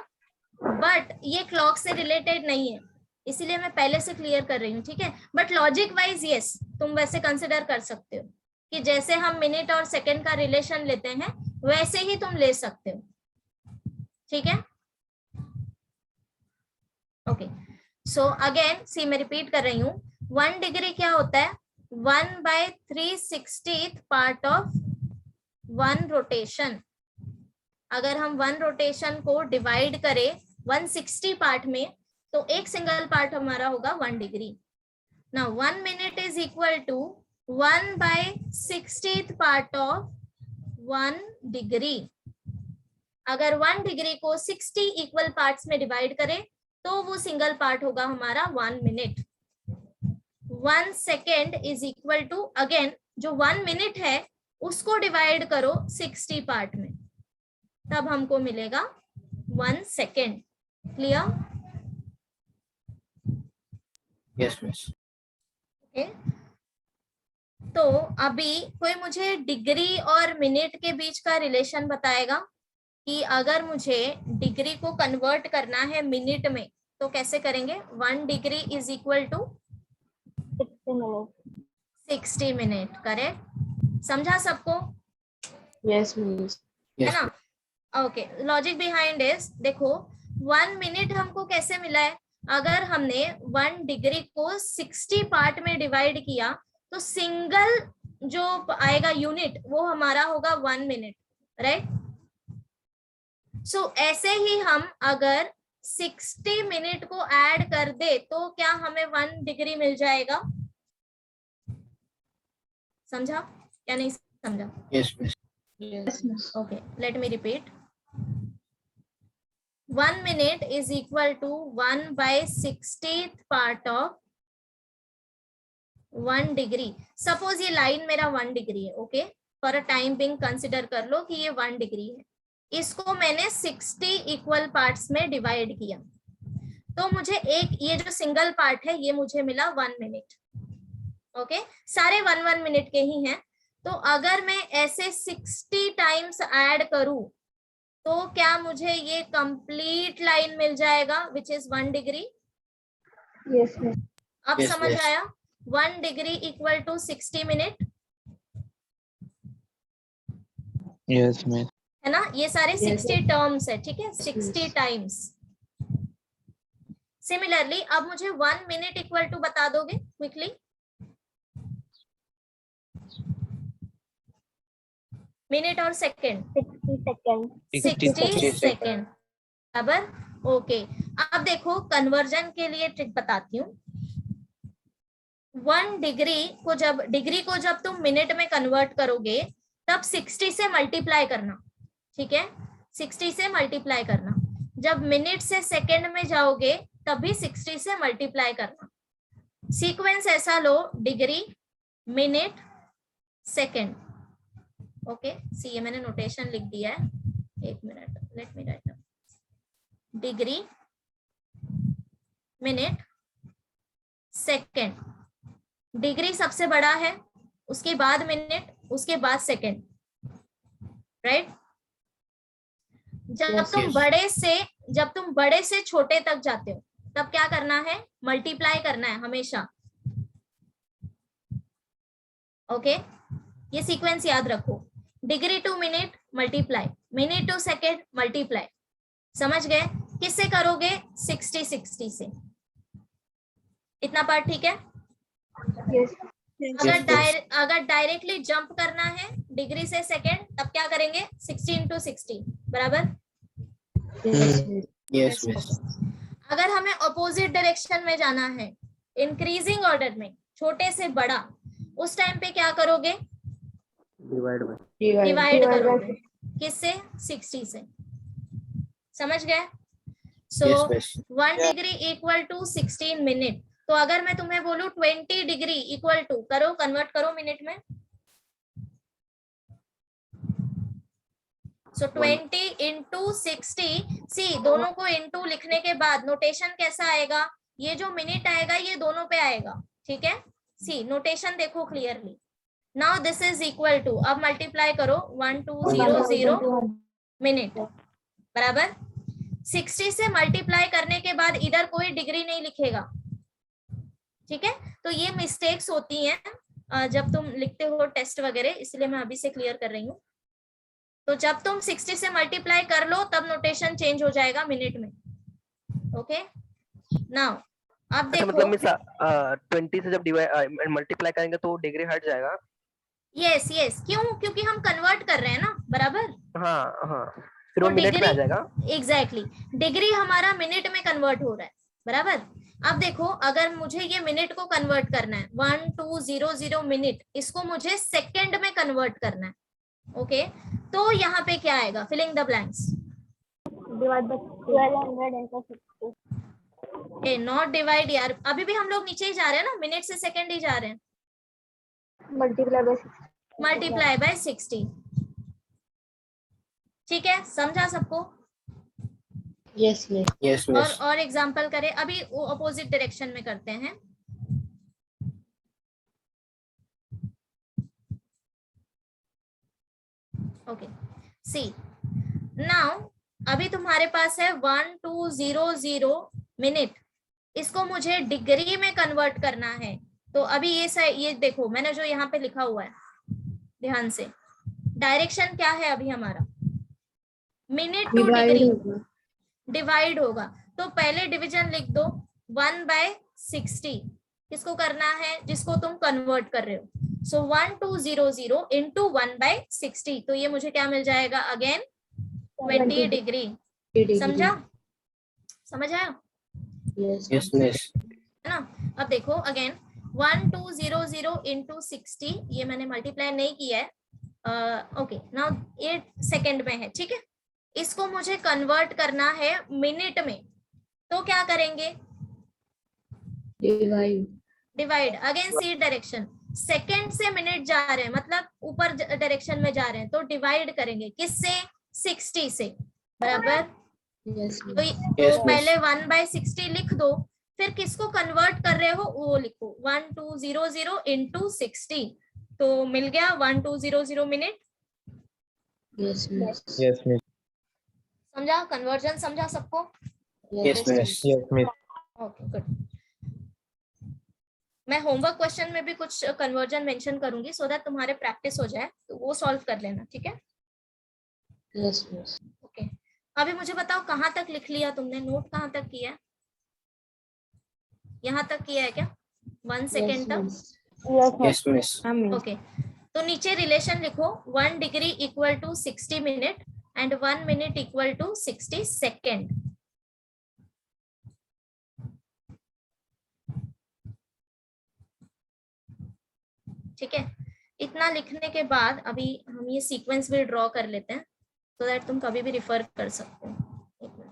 Speaker 1: बट ये क्लॉक से रिलेटेड नहीं है, इसीलिए मैं पहले से क्लियर कर रही हूँ, ठीक है? बट लॉजिक वाइज यस, तुम वैसे कंसिडर कर सकते हो कि जैसे हम मिनट और सेकंड का रिलेशन लेते हैं वैसे ही तुम ले सकते हो, ठीक है? ओके, सो अगेन सी मैं रिपीट कर रही हूँ, 1 डिग्री क्या होता है? 1/360th part of 1 rotation. अगर हम 1 रोटेशन को डिवाइड करें 160 पार्ट में तो एक सिंगल पार्ट हमारा होगा 1 degree. Now 1 minute is equal to 1/60th part of 1 degree. अगर 1 डिग्री को 60 इक्वल पार्ट्स में डिवाइड करें तो वो सिंगल पार्ट होगा हमारा 1 minute. 1 second is equal to, again जो 1 मिनट है उसको डिवाइड करो 60 पार्ट में, तब हमको मिलेगा 1 second. Clear?
Speaker 5: Yes, miss.
Speaker 1: Okay, तो अभी कोई मुझे डिग्री और मिनट के बीच का रिलेशन बताएगा कि अगर मुझे डिग्री को कन्वर्ट करना है मिनट में तो कैसे करेंगे? 1 degree is equal to 60 minute, correct? समझा सबको?
Speaker 7: Yes, miss.
Speaker 1: है
Speaker 5: Yes.
Speaker 1: ना? ओके, लॉजिक बिहाइंड इज, देखो 1 मिनट हमको कैसे मिला है? अगर हमने 1 डिग्री को 60 पार्ट में डिवाइड किया तो सिंगल जो आएगा यूनिट वो हमारा होगा 1 मिनट, राइट? सो ऐसे ही हम अगर 60 मिनट को ऐड कर दे तो क्या हमें 1 डिग्री मिल जाएगा? समझा या नहीं समझा?
Speaker 5: Yes, miss.
Speaker 7: Yes.
Speaker 1: Okay, let me repeat. 1 minute is equal to 1/60th part of 1 degree. Suppose ये लाइन मेरा 1 डिग्री है, okay? For a time being consider कर लो कि ये 1 डिग्री है। इसको मैंने 60 इक्वल पार्ट्स में डिवाइड किया तो मुझे एक ये जो सिंगल पार्ट है ये मुझे मिला 1 मिनट। ओके, सारे 1 मिनट के ही हैं। तो अगर मैं ऐसे 60 टाइम्स ऐड करूं तो क्या मुझे ये कंप्लीट लाइन मिल जाएगा which is 1 degree?
Speaker 6: Yes, miss.
Speaker 1: अब
Speaker 5: Yes,
Speaker 1: समझ
Speaker 5: yes.
Speaker 1: आया? 1 degree equal to 60 minute,
Speaker 8: Yes, miss.
Speaker 1: है ना, ये सारे
Speaker 7: Yes.
Speaker 1: 60 टर्म्स है, ठीक है, 60 टाइम्स। सिमिलरली अब मुझे 1 मिनट इक्वल टू बता दोगे क्विकली? मिनट और सेकेंड?
Speaker 6: 60 seconds.
Speaker 1: 60 सेकेंड, बराबर। ओके, अब देखो कन्वर्जन के लिए ट्रिक बताती हूँ। 1 डिग्री को जब तुम मिनट में कन्वर्ट करोगे तब 60 से मल्टीप्लाई करना, ठीक है, 60 से मल्टीप्लाई करना। जब मिनट से सेकेंड में जाओगे तब भी 60 से मल्टीप्लाई करना। सीक्वेंस ऐसा लो, डिग्री, मिनट, सेकेंड। ओके, सी ये मैंने नोटेशन लिख दिया है, 1 minute, let me write down. Degree, minute, second. Degree सबसे बड़ा है, उसके बाद मिनट, उसके बाद सेकेंड, राइट। जब तुम बड़े से छोटे तक जाते हो तब क्या करना है, मल्टीप्लाई करना है हमेशा। ओके, ये सीक्वेंस याद रखो, degree to minute multiply, minute to second multiply. समझ गए? किससे करोगे? 60 से। इतना पार्ट ठीक है?
Speaker 6: Yes.
Speaker 1: अगर डायरेक्टली जंप करना है डिग्री से सेकेंड तब क्या करेंगे? 60 into 60, बराबर।
Speaker 5: Yes, miss.
Speaker 1: अगर हमें अपोजिट डायरेक्शन में जाना है, इंक्रीजिंग ऑर्डर में, छोटे से बड़ा, उस टाइम पे क्या करोगे? डिवाइड करोगे। किससे? 60 से। समझ गए? So
Speaker 5: Yes, miss.
Speaker 1: 1 degree equal to 16 minute. तो अगर मैं तुम्हें बोलूं 20 डिग्री इक्वल टू, करो, कन्वर्ट करो मिनट में। सो 20 इंटू 60, सी दोनों को इंटू लिखने के बाद नोटेशन कैसा आएगा? ये जो मिनट आएगा ये दोनों पे आएगा, ठीक है। सी नोटेशन देखो clearly. Now this is equal to, अब मल्टीप्लाई करो, 1200 मिनट, बराबर। 60 से मल्टीप्लाई करने के बाद इधर कोई डिग्री नहीं लिखेगा, ठीक है। तो ये मिस्टेक्स होती हैं जब तुम लिखते हो टेस्ट वगैरह, इसलिए मैं अभी से क्लियर कर रही हूँ। तो जब तुम 60 से मल्टीप्लाई कर लो तब नोटेशन चेंज हो जाएगा मिनट में। ओके, नाउ अब देखो,
Speaker 3: मतलब मिस 20 से जब डिवाइड मल्टीप्लाई करेंगे तो डिग्री हट जाएगा।
Speaker 1: यस यस, क्यों? क्योंकि हम कन्वर्ट कर रहे हैं ना, बराबर।
Speaker 3: हाँ, फिर वो मिनट में आ जाएगा।
Speaker 1: एग्जैक्टली, डिग्री हमारा मिनट में कन्वर्ट हो रहा है, बराबर। अब देखो, अगर मुझे ये मिनट को कन्वर्ट करना है, 1200 मिनट, इसको मुझे सेकेंड में कन्वर्ट करना है। ओके, तो यहाँ पे क्या आएगा? Filling the blanks.
Speaker 6: Divide by 1200 into 60.
Speaker 1: Not divide यार, अभी भी हम लोग नीचे ही जा रहे हैं ना, मिनट से सेकेंड ही जा रहे हैं।
Speaker 6: Multiply by 60.
Speaker 1: मल्टीप्लाई बाय 60, ठीक है, समझा सबको?
Speaker 7: Yes, miss.
Speaker 5: Yes, miss.
Speaker 1: और एग्जांपल करें, अभी अपोजिट डायरेक्शन में करते हैं। ओके, सी नाउ अभी तुम्हारे पास है 1200 मिनट, इसको मुझे डिग्री में कन्वर्ट करना है। तो अभी ये देखो, मैंने जो यहाँ पे लिखा हुआ है, ध्यान से, डायरेक्शन क्या है अभी हमारा? मिनट टू डिग्री, डिवाइड होगा। तो पहले डिवीजन लिख दो, 1/60 किसको करना है? जिसको तुम कन्वर्ट कर रहे हो। सो 1200 इंटू 1/60, तो ये मुझे क्या मिल जाएगा? Again 20 degree. समझा? समझ आया?
Speaker 7: Yes.
Speaker 5: Yes, miss.
Speaker 1: है ना? अब देखो अगेन 1200 इंटू 60, ये मैंने मल्टीप्लाई नहीं किया है। ओके, नाउ 8 सेकेंड में है, ठीक है। इसको मुझे कन्वर्ट करना है मिनट में, तो क्या करेंगे? डिवाइड अगेन सी डायरेक्शन, सेकेंड से मिनट जा रहे हैं, मतलब ऊपर डायरेक्शन में जा रहे हैं, तो डिवाइड करेंगे किससे? 60 से, बराबर।
Speaker 7: Yes,
Speaker 1: तो
Speaker 5: Yes,
Speaker 1: पहले 1/60 लिख दो, फिर किसको कन्वर्ट कर रहे हो वो लिखो, 1200 इंटू 60, तो मिल गया 1200 minute.
Speaker 7: Yes, miss.
Speaker 8: Yes, miss.
Speaker 1: समझा? कन्वर्जन समझा सबको?
Speaker 5: Yes, miss.
Speaker 8: Yes, miss.
Speaker 1: Okay, good. मैं होमवर्क क्वेश्चन में भी कुछ कन्वर्जन मेंशन करूंगी, सो दैट तुम्हारे प्रैक्टिस हो जाए, तो वो सॉल्व कर लेना, ठीक है।
Speaker 7: Yes, miss.
Speaker 1: ओके, अभी मुझे बताओ कहाँ तक लिख लिया तुमने, नोट कहाँ तक किया है? यहाँ तक किया है क्या? 1 सेकेंड तक?
Speaker 5: Yes, miss.
Speaker 4: हाँ मिस।
Speaker 1: ओके, तो नीचे रिलेशन लिखो, 1 degree equal to 60 minute and 1 minute equal to 60 second. ठीक है, इतना लिखने के बाद अभी हम ये सीक्वेंस भी ड्रॉ कर लेते हैं so that तुम कभी भी रिफर कर सकते हो। एक मिनट।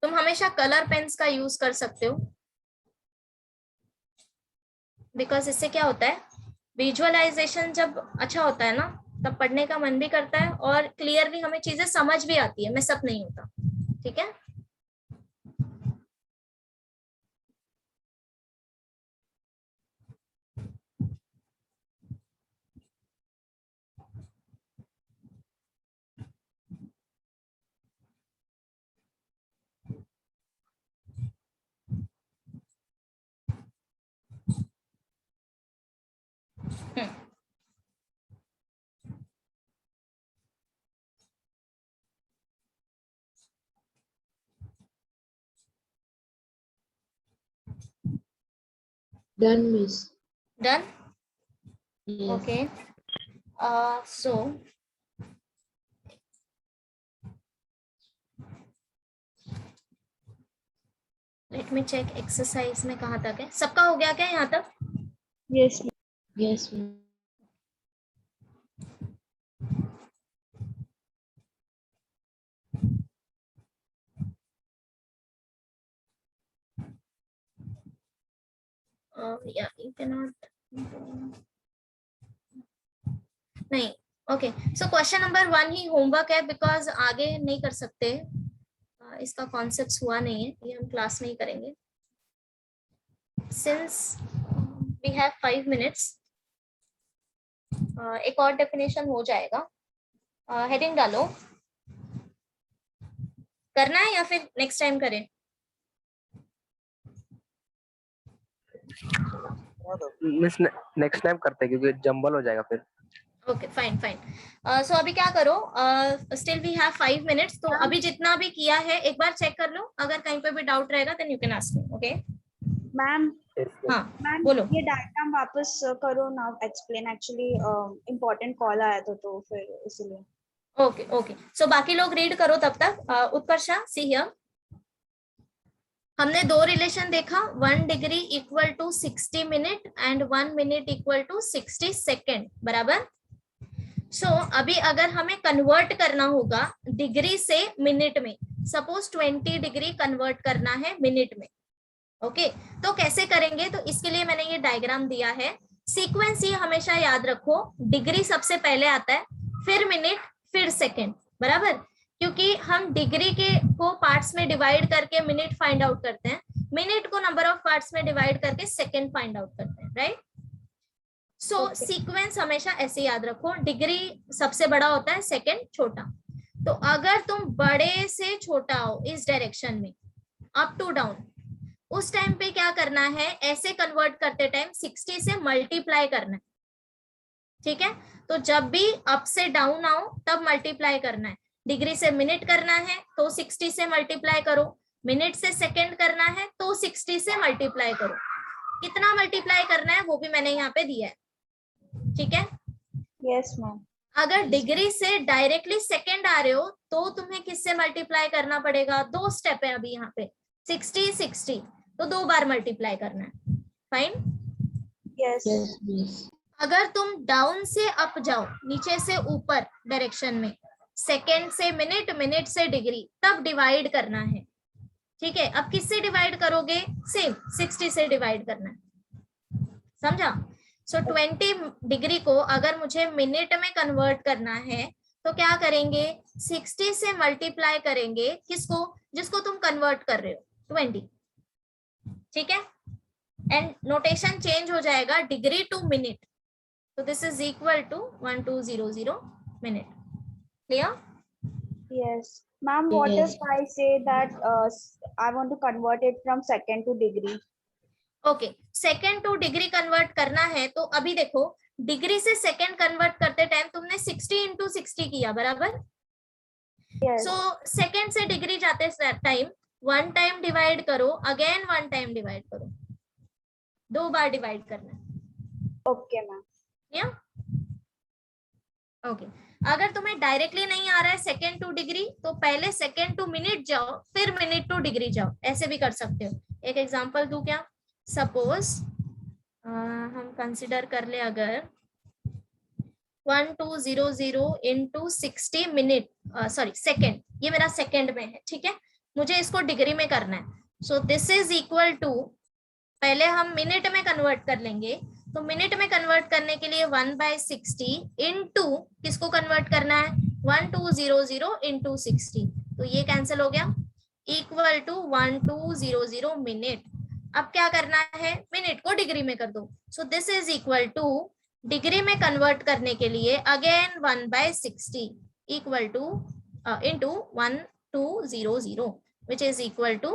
Speaker 1: तुम हमेशा कलर पेन्स का यूज कर सकते हो, बिकॉज इससे क्या होता है, विजुअलाइजेशन जब अच्छा होता है ना, तब पढ़ने का मन भी करता है और क्लियरली हमें चीजें समझ भी आती है, मिसअप नहीं होता। ठीक है,
Speaker 7: Done, miss.
Speaker 1: Done.
Speaker 7: Yes.
Speaker 1: Okay, so let me check exercise में कहाँ तक है। सबका हो गया क्या यहाँ तक?
Speaker 4: Yes
Speaker 7: Yes, miss.
Speaker 1: या यू कैन नॉट, नहीं। ओके, सो क्वेश्चन नंबर 1 ही होमवर्क है, बिकॉज आगे नहीं कर सकते, इसका कॉन्सेप्ट हुआ नहीं है, ये हम क्लास में ही करेंगे। सिंस वी हैव 5 मिनट्स, एक और डेफिनेशन हो जाएगा। हेडिंग डालो, करना है या फिर नेक्स्ट टाइम करें?
Speaker 3: मिस नेक्स्ट टाइम करते हैं क्योंकि जंबल हो जाएगा फिर।
Speaker 1: Okay, fine fine. सो अभी क्या करो, स्टिल वी हैव 5 मिनट्स, तो अभी जितना भी किया है एक बार चेक कर लो, अगर कहीं पे भी डाउट रहेगा then you can ask me. Okay
Speaker 9: ma'am
Speaker 1: हाँ
Speaker 9: मैम
Speaker 1: बोलो।
Speaker 9: ये डायग्राम वापस करो ना, एक्सप्लेन, एक्चुअली इम्पोर्टेंट कॉल आया था तो फिर इसलिए।
Speaker 1: ओके ओके, सो बाकी लोग रीड करो तब तक। उत्कर्षा, सी हियर, हमने दो रिलेशन देखा, 1 degree equal to 60 minute and 1 minute equal to 60 second, बराबर। सो अभी अगर हमें कन्वर्ट करना होगा डिग्री से मिनट में, सपोज 20 डिग्री कन्वर्ट करना है मिनट में, ओके तो कैसे करेंगे? तो इसके लिए मैंने ये डायग्राम दिया है। सीक्वेंस ये हमेशा याद रखो, डिग्री सबसे पहले आता है, फिर मिनट, फिर सेकेंड, बराबर। क्योंकि हम डिग्री के को पार्ट्स में डिवाइड करके मिनट फाइंड आउट करते हैं, मिनट को नंबर ऑफ पार्ट्स में डिवाइड करके सेकेंड फाइंड आउट करते हैं, राइट। सो सीक्वेंस हमेशा ऐसे याद रखो, डिग्री सबसे बड़ा होता है, सेकेंड छोटा। तो अगर तुम बड़े से छोटा हो इस डायरेक्शन में, अप टू डाउन, उस टाइम पे क्या करना है, ऐसे कन्वर्ट करते टाइम 60 से मल्टीप्लाई करना है। ठीक है, तो जब भी अप से डाउन आओ तब मल्टीप्लाई करना है। डिग्री से मिनट करना है तो 60 से मल्टीप्लाई करो, मिनट से सेकंड करना है तो 60 से मल्टीप्लाई करो। कितना मल्टीप्लाई करना है वो भी मैंने यहाँ पे दिया है, ठीक है।
Speaker 9: Yes ma'am.
Speaker 1: अगर डिग्री से डायरेक्टली सेकंड आ रहे हो तो तुम्हें किससे मल्टीप्लाई करना पड़ेगा? दो स्टेप है अभी यहाँ पे, 60 60, तो 2 बार मल्टीप्लाई करना है, फाइन।
Speaker 9: यस।
Speaker 7: Yes, miss.
Speaker 1: अगर तुम डाउन से अप जाओ, नीचे से ऊपर डायरेक्शन में, सेकेंड से मिनट, मिनट से डिग्री, तब डिवाइड करना है, ठीक है। अब किससे डिवाइड करोगे? सेम 60 से डिवाइड करना है, समझा। सो 20 डिग्री को अगर मुझे मिनट में कन्वर्ट करना है तो क्या करेंगे? 60 से मल्टीप्लाई करेंगे, किसको? जिसको तुम कन्वर्ट कर रहे हो, 20, ठीक है। एंड नोटेशन चेंज हो जाएगा, degree to minute, So this is equal to 1200 minute. Clear?
Speaker 9: Yes. Ma'am, what
Speaker 7: Yes.
Speaker 9: if I say that I want to convert it from second to degree?
Speaker 1: Okay, second two degree convert करना है तो अभी देखो degree से second convert करते time तुमने 60 into 60 किया, बराबर?
Speaker 9: Yes.
Speaker 1: सो सेकेंड से डिग्री जाते टाइम 1 टाइम डिवाइड करो, अगेन 1 टाइम डिवाइड करो, 2 बार डिवाइड करना है।
Speaker 9: Okay, ma'am.
Speaker 1: या ओके, अगर तुम्हें डायरेक्टली नहीं आ रहा है सेकेंड टू डिग्री तो पहले सेकेंड टू मिनट जाओ, फिर मिनट टू डिग्री जाओ, ऐसे भी कर सकते हो। एक एग्जांपल दूं क्या? सपोज हम कंसिडर कर ले, अगर 1200 into 60 मिनट, सॉरी सेकेंड, ये मेरा सेकेंड में है, ठीक है, मुझे इसको डिग्री में करना है। So this is equal to, पहले हम मिनट में कन्वर्ट कर लेंगे, तो मिनट में कन्वर्ट करने के लिए 1/60 इंटू किसको कन्वर्ट करना है? 1200 इंटू 60, तो ये कैंसिल हो गया, इक्वल टू 1200 मिनट। अब क्या करना है? मिनट को डिग्री में कर दो। So this is equal to, degree में कन्वर्ट करने के लिए again 1/60 equal to into 1200 which is equal to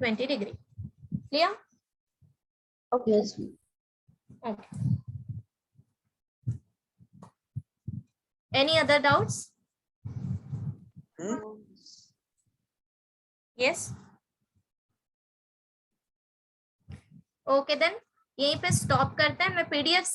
Speaker 1: 20 degree. Clear?
Speaker 7: Yes.
Speaker 1: Okay. Any other doubts? Yes. Okay then, यहीं पे स्टॉप करते हैं। मैं PDF